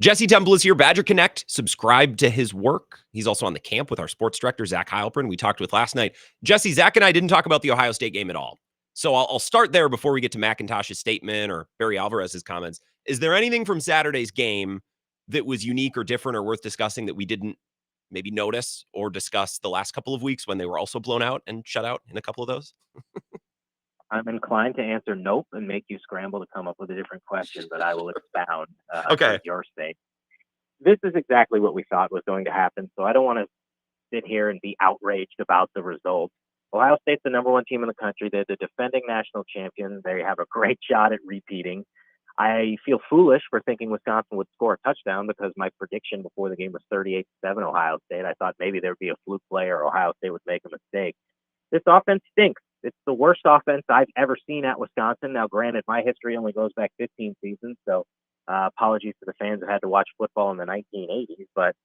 Jesse Temple is here, Badger Connect. Subscribe to his work. He's also on the camp with our sports director, Zach Heilprin, we talked with last night. Jesse, Zach and I didn't talk about the Ohio State game at all. So I'll start there before we get to McIntosh's statement or Barry Alvarez's comments. Is there anything from Saturday's game that was unique or different or worth discussing that we didn't maybe notice or discuss the last couple of weeks when they were also blown out and shut out in a couple of those? I'm inclined to answer nope and make you scramble to come up with a different question, but I will expound Okay. for your sake. This is exactly what we thought was going to happen, so I don't want to sit here and be outraged about the result. Ohio State's the number one team in the country. They're the defending national champion. They have a great shot at repeating. I feel foolish for thinking Wisconsin would score a touchdown because my prediction before the game was 38-7 Ohio State. I thought maybe there would be a fluke play or Ohio State would make a mistake. This offense stinks. It's the worst offense I've ever seen at Wisconsin. Now, granted, my history only goes back 15 seasons, so apologies to the fans who had to watch football in the 1980s, but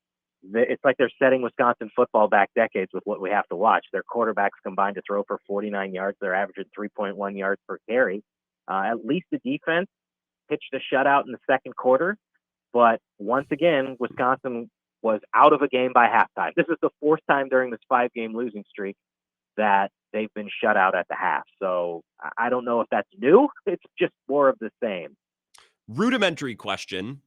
it's like they're setting Wisconsin football back decades with what we have to watch. Their quarterbacks combined to throw for 49 yards. They're averaging 3.1 yards per carry. At least the defense pitched a shutout in the second quarter, but once again, Wisconsin was out of a game by halftime. This is the fourth time during this 5-game losing streak that they've been shut out at the half. So I don't know if that's new. It's just more of the same. Rudimentary question,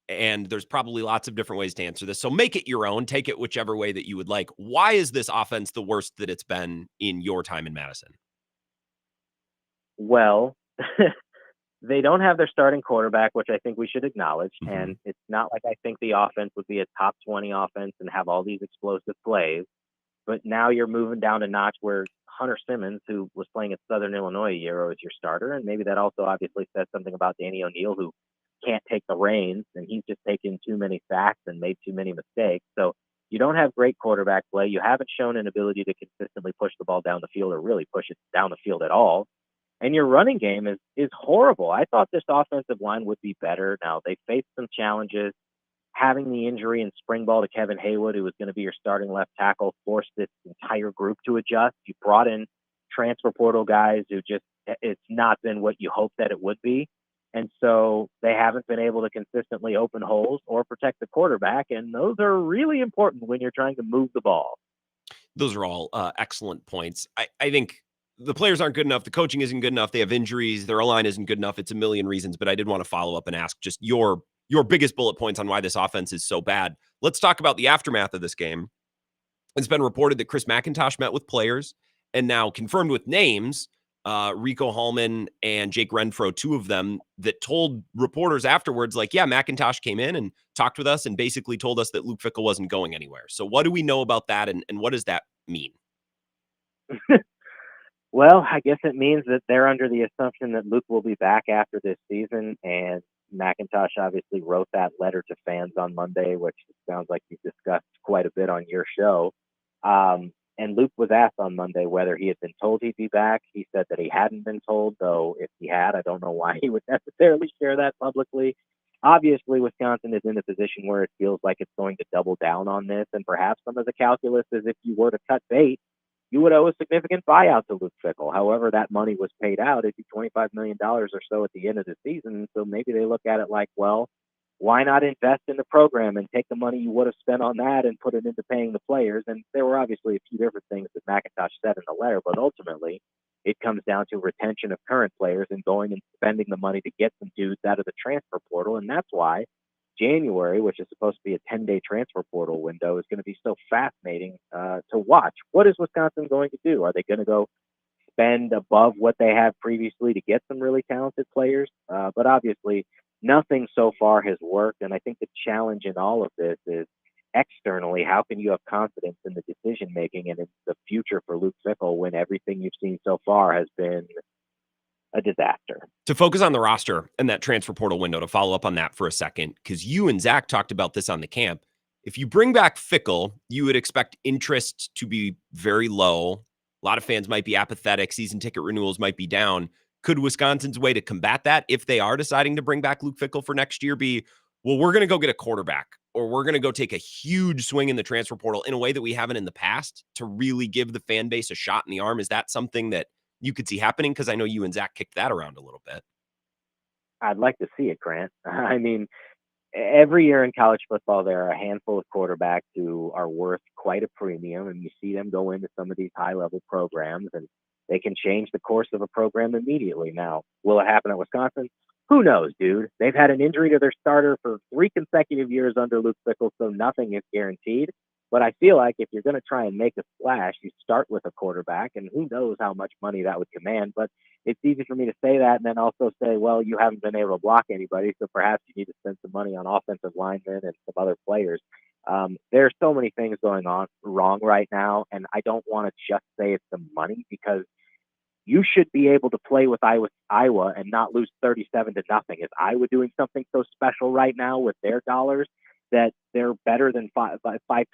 and there's probably lots of different ways to answer this. So make it your own. Take it whichever way that you would like. Why is this offense the worst that it's been in your time in Madison? Well, they don't have their starting quarterback, which I think we should acknowledge. Mm-hmm. And it's not like I think the offense would be a top 20 offense and have all these explosive plays. But now you're moving down a notch where Hunter Simmons, who was playing at Southern Illinois a year ago, is your starter. And maybe that also obviously says something about Danny O'Neal, who can't take the reins, and he's just taken too many sacks and made too many mistakes. So you don't have great quarterback play. You haven't shown an ability to consistently push the ball down the field or really push it down the field at all. And your running game is horrible. I thought this offensive line would be better. Now, they faced some challenges. Having the injury and spring ball to Kevin Haywood, who was going to be your starting left tackle, forced this entire group to adjust. You brought in transfer portal guys who just, it's not been what you hoped that it would be. And so they haven't been able to consistently open holes or protect the quarterback. And those are really important when you're trying to move the ball. Those are all excellent points. I think the players aren't good enough. The coaching isn't good enough. They have injuries. Their O-line isn't good enough. It's a million reasons, but I did want to follow up and ask just your biggest bullet points on why this offense is so bad. Let's talk about the aftermath of this game. It's been reported that Chris McIntosh met with players and now confirmed with names, Rico Hallman and Jake Renfro, two of them, that told reporters afterwards, like, yeah, McIntosh came in and talked with us and basically told us that Luke Fickell wasn't going anywhere. So what do we know about that, and what does that mean? Well, I guess it means that they're under the assumption that Luke will be back after this season, and McIntosh obviously wrote that letter to fans on Monday, which sounds like you've discussed quite a bit on your show. And Luke was asked on Monday whether he had been told he'd be back. He said that he hadn't been told, though if he had, I don't know why he would necessarily share that publicly. Obviously, Wisconsin is in a position where it feels like it's going to double down on this, and perhaps some of the calculus is if you were to cut bait, you would owe a significant buyout to Luke Fickell. However, that money was paid out. It'd be $25 million or so at the end of the season. So maybe they look at it like, well, why not invest in the program and take the money you would have spent on that and put it into paying the players? And there were obviously a few different things that McIntosh said in the letter, but ultimately it comes down to retention of current players and going and spending the money to get some dudes out of the transfer portal. And that's why January, which is supposed to be a 10-day transfer portal window, is going to be so fascinating to watch. What is Wisconsin going to do? Are they going to go spend above what they have previously to get some really talented players? But obviously, nothing so far has worked. And I think the challenge in all of this is externally, how can you have confidence in the decision-making and in the future for Luke Fickell when everything you've seen so far has been a disaster? To focus on the roster and that transfer portal window, to follow up on that for a second, because you and Zach talked about this on the camp. If you bring back Fickell, you would expect interest to be very low. A lot of fans might be apathetic. Season ticket renewals might be down. Could Wisconsin's way to combat that, if they are deciding to bring back Luke Fickell for next year, be, well, we're going to go get a quarterback, or we're going to go take a huge swing in the transfer portal in a way that we haven't in the past to really give the fan base a shot in the arm? Is that something that you could see happening? Because I know you and Zach kicked that around a little bit. I'd like to see it, Grant. I mean, every year in college football, there are a handful of quarterbacks who are worth quite a premium, and you see them go into some of these high-level programs, and they can change the course of a program immediately. Now, will it happen at Wisconsin? Who knows, dude? They've had an injury to their starter for 3 consecutive years under Luke Fickell, so nothing is guaranteed. But I feel like if you're going to try and make a splash, you start with a quarterback, and who knows how much money that would command. But it's easy for me to say that and then also say, well, you haven't been able to block anybody, so perhaps you need to spend some money on offensive linemen and some other players. There are so many things going on wrong right now, and I don't want to just say it's the money because you should be able to play with Iowa and not lose 37 to nothing. Is Iowa doing something so special right now with their dollars that they're better than five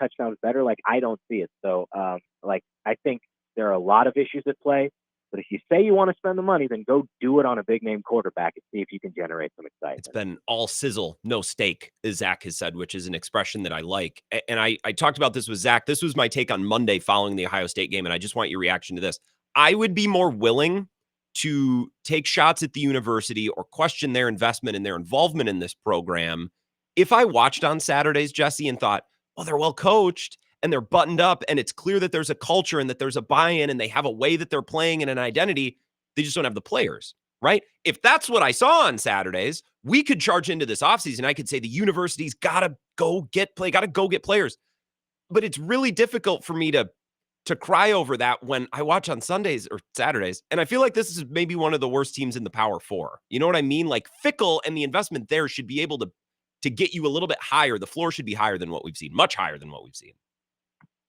touchdowns better? Like, I don't see it. So, I think there are a lot of issues at play. But if you say you want to spend the money, then go do it on a big name quarterback and see if you can generate some excitement. It's been all sizzle, no steak, as Zach has said, which is an expression that I like. And I talked about this with Zach. This was my take on Monday following the Ohio State game. And I just want your reaction to this. I would be more willing to take shots at the university or question their investment and their involvement in this program if I watched on Saturdays, Jesse, and thought, well, they're well coached and they're buttoned up and it's clear that there's a culture and that there's a buy-in and they have a way that they're playing and an identity. They just don't have the players, right? If that's what I saw on Saturdays, we could charge into this offseason. I could say the university's got to go get players. But it's really difficult for me to cry over that when I watch on Sundays or Saturdays. And I feel like this is maybe one of the worst teams in the Power Four. You know what I mean? Like Fickell and the investment there should be able to get you a little bit higher. The floor should be higher than what we've seen, much higher than what we've seen.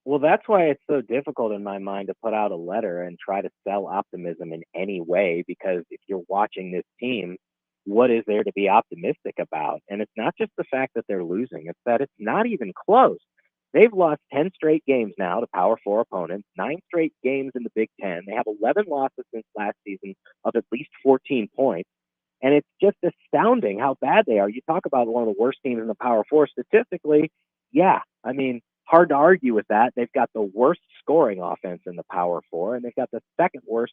Well, that's why it's so difficult in my mind to put out a letter and try to sell optimism in any way, because if you're watching this team, what is there to be optimistic about? And it's not just the fact that they're losing, it's that it's not even close. They've lost 10 straight games now to Power Four opponents, 9 straight games in the Big Ten. They have 11 losses since last season of at least 14 points. And it's just astounding how bad they are. You talk about one of the worst teams in the Power Four statistically. Yeah, I mean, hard to argue with that. They've got the worst scoring offense in the Power Four, and they've got the second worst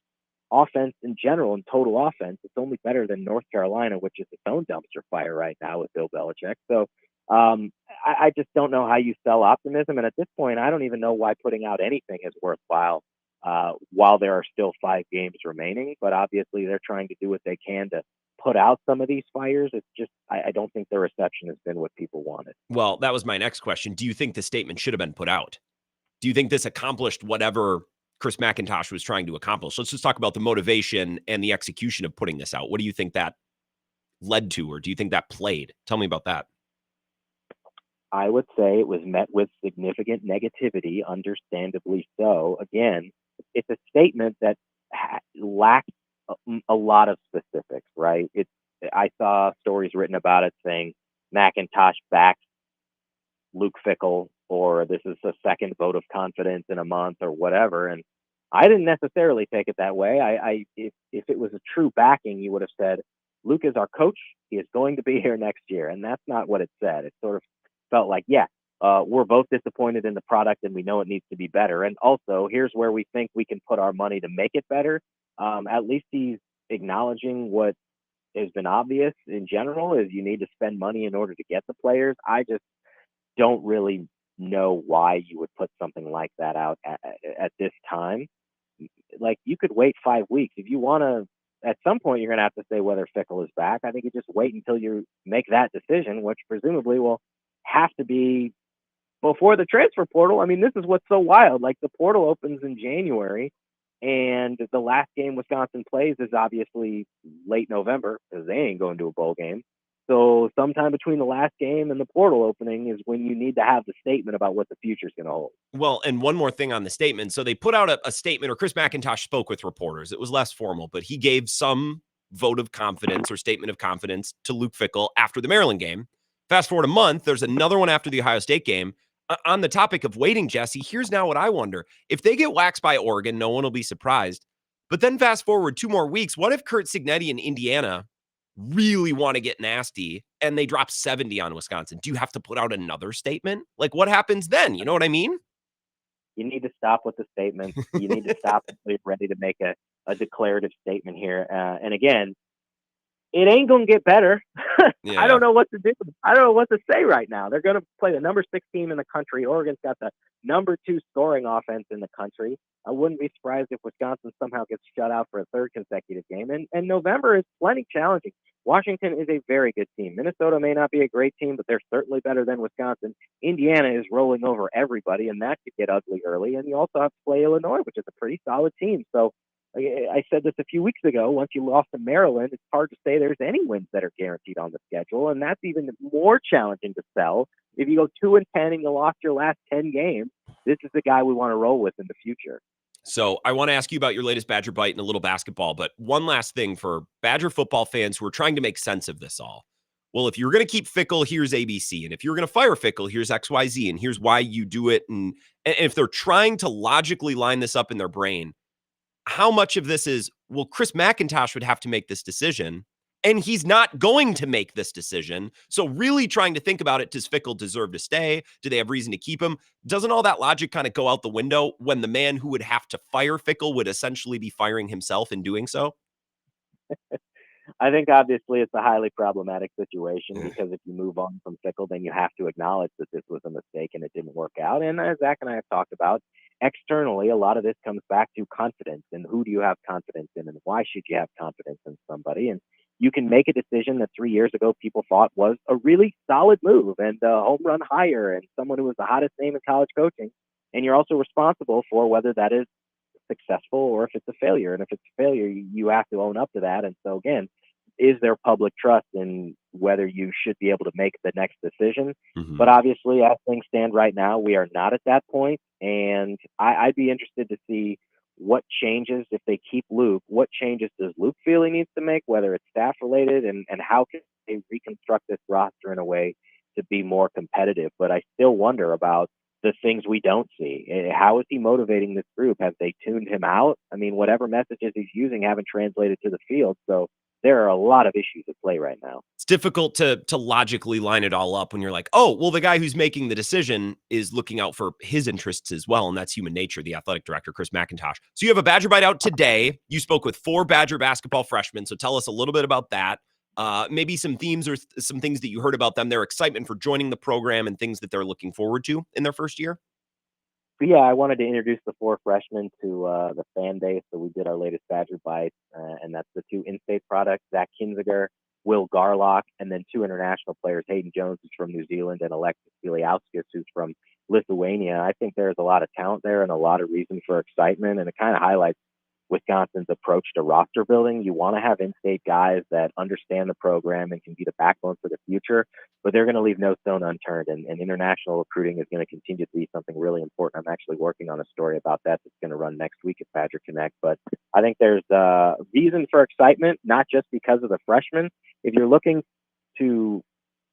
offense in general in total offense. It's only better than North Carolina, which is its own dumpster fire right now with Bill Belichick. So I just don't know how you sell optimism. And at this point, I don't even know why putting out anything is worthwhile while there are still 5 games remaining. But obviously, they're trying to do what they can to put out some of these fires. It's just, I don't think the reception has been what people wanted. Well, that was my next question. Do you think the statement should have been put out? Do you think this accomplished whatever Chris McIntosh was trying to accomplish? Let's just talk about the motivation and the execution of putting this out. What do you think that led to, or do you think that played? Tell me about that. I would say it was met with significant negativity, understandably so. Again, it's a statement that lacks a lot of specifics, right? I saw stories written about it saying McIntosh backs Luke Fickell, or this is a second vote of confidence in a month, or whatever. And I didn't necessarily take it that way. If it was a true backing, you would have said, Luke is our coach. He is going to be here next year. And that's not what it said. It sort of felt like, we're both disappointed in the product and we know it needs to be better. And also, here's where we think we can put our money to make it better. At least he's acknowledging what has been obvious in general, is you need to spend money in order to get the players. I just don't really know why you would put something like that out at this time. Like, you could wait 5 weeks if you want to. At some point, you're going to have to say whether Fickell is back. I think you just wait until you make that decision, which presumably will have to be before the transfer portal. I mean, this is what's so wild. Like, the portal opens in January, and the last game Wisconsin plays is obviously late November because they ain't going to a bowl game. So sometime between the last game and the portal opening is when you need to have the statement about what the future is going to hold. Well, and one more thing on the statement. So they put out a statement, or Chris McIntosh spoke with reporters. It was less formal, but he gave some vote of confidence or statement of confidence to Luke Fickell after the Maryland game. Fast forward a month, there's another one after the Ohio State game. On the topic of waiting, Jesse, here's now what I wonder. If they get waxed by Oregon, no one will be surprised. But then fast forward 2 more weeks, what if Kurt Cignetti in Indiana really want to get nasty and they drop 70 on Wisconsin? Do you have to put out another statement? Like, what happens then? You know what I mean? You need to stop with the statements. You need to stop until you're ready to make a declarative statement here. And again, it ain't going to get better. I Yeah. don't know what to do. I don't know what to say right now. They're going to play the number 6 team in the country. Oregon's got the number 2 scoring offense in the country. I wouldn't be surprised if Wisconsin somehow gets shut out for a third consecutive game. And November is plenty challenging. Washington is a very good team. Minnesota may not be a great team, but they're certainly better than Wisconsin. Indiana is rolling over everybody, and that could get ugly early. And you also have to play Illinois, which is a pretty solid team. So I said this a few weeks ago. Once you lost to Maryland, it's hard to say there's any wins that are guaranteed on the schedule, and that's even more challenging to sell. If you go 2-10 and you lost your last 10 games, this is the guy we want to roll with in the future. So I want to ask you about your latest Badger bite and a little basketball, but one last thing for Badger football fans who are trying to make sense of this all. Well, if you're going to keep Fickell, here's ABC. And if you're going to fire Fickell, here's XYZ. And here's why you do it. And if they're trying to logically line this up in their brain, how much of this is, well, Chris McIntosh would have to make this decision, and he's not going to make this decision. So really trying to think about it, does Fickell deserve to stay? Do they have reason to keep him? Doesn't all that logic kind of go out the window when the man who would have to fire Fickell would essentially be firing himself in doing so? I think obviously it's a highly problematic situation because if you move on from Fickell, then you have to acknowledge that this was a mistake and it didn't work out. And as Zach and I have talked about, externally, a lot of this comes back to confidence and who do you have confidence in and why should you have confidence in somebody? And you can make a decision that 3 years ago people thought was a really solid move and a home run hire and someone who was the hottest name in college coaching. And you're also responsible for whether that is successful or if it's a failure. And if it's a failure, you have to own up to that. And so again, is there public trust in whether you should be able to make the next decision? Mm-hmm. But obviously, as things stand right now, we are not at that point. And I'd be interested to see what changes if they keep Luke. What changes does Luke feel he needs to make, whether it's staff related, and how can they reconstruct this roster in a way to be more competitive? But I still wonder about the things we don't see. How is he motivating this group? Have they tuned him out? I mean, whatever messages he's using haven't translated to the field. So there are a lot of issues at play right now. It's difficult to logically line it all up when you're like, oh, well, the guy who's making the decision is looking out for his interests as well. And that's human nature, the athletic director, Chris McIntosh. So you have a Badger Bite out today. You spoke with 4 Badger basketball freshmen. So tell us a little bit about that. Maybe some themes or some things that you heard about them, their excitement for joining the program and things that they're looking forward to in their first year. But yeah, I wanted to introduce the 4 freshmen to the fan base. So we did our latest Badger Bite, and that's the 2 in-state products, Zach Kinziger, Will Garlock, and then 2 international players, Hayden Jones, who's from New Zealand, and Alexis Biliauskas, who's from Lithuania. I think there's a lot of talent there and a lot of reason for excitement, and it kind of highlights Wisconsin's approach to roster building. You want to have in-state guys that understand the program and can be the backbone for the future, but they're going to leave no stone unturned. And international recruiting is going to continue to be something really important. I'm actually working on a story about that that's going to run next week at Badger Connect. But I think there's reason for excitement, not just because of the freshmen. If you're looking to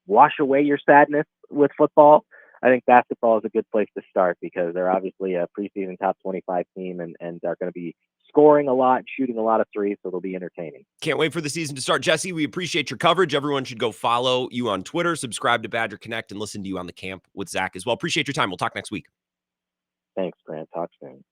wash away your sadness with football, I think basketball is a good place to start because they're obviously a preseason top 25 team and are going to be scoring a lot, shooting a lot of threes, so it'll be entertaining. Can't wait for the season to start. Jesse, we appreciate your coverage. Everyone should go follow you on Twitter, subscribe to Badger Connect, and listen to you on the camp with Zach as well. Appreciate your time. We'll talk next week. Thanks, Grant. Talk soon.